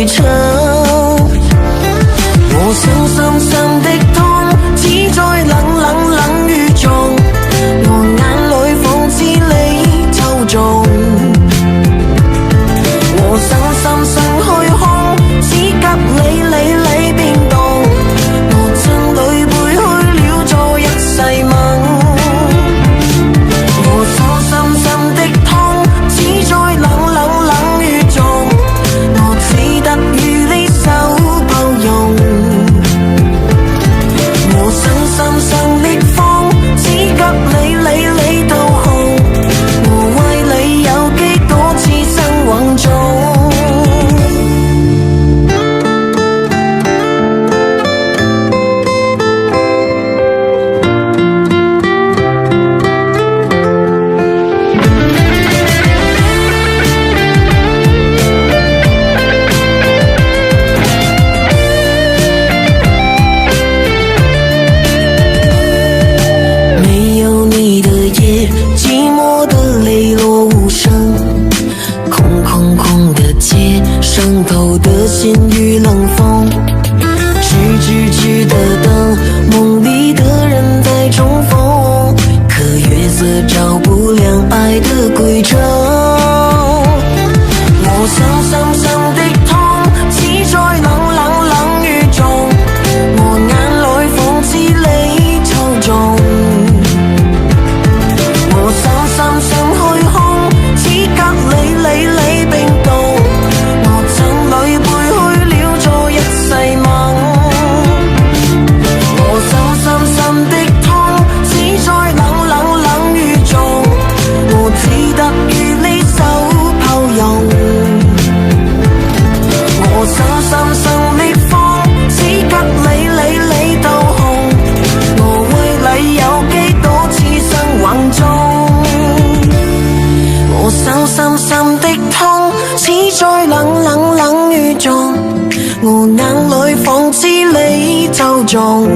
旅程。我想深深的痛，只在冷冷冷雨中，我眼裏仿似你抽中。我想深深虛空，只給你變動。我將淚背去了做一世夢。我想深深的痛，只在冷冷冷雨中，我只得與你手抱擁。我想深深的風，只給你導航。我為你有幾多次生惶中。沒有你的夜，寂寞的淚落無聲，空空空的街，上頭的鹹雨冷風，直的燈，夢裡的人在重逢，可月色照不亮愛的規則。我想深深的痛，只在冷冷冷雨中，我眼裏仿似你抽中。我想深深虛空，只給你並動。我將淚背去了做一世夢。我想深深的痛，只在冷冷冷雨中，我只得與你手抱擁。我想深深的風，只給你導航。我為你有幾多次生惶中。我想深深的痛，只在冷冷冷雨中，我眼裏仿似你抽中。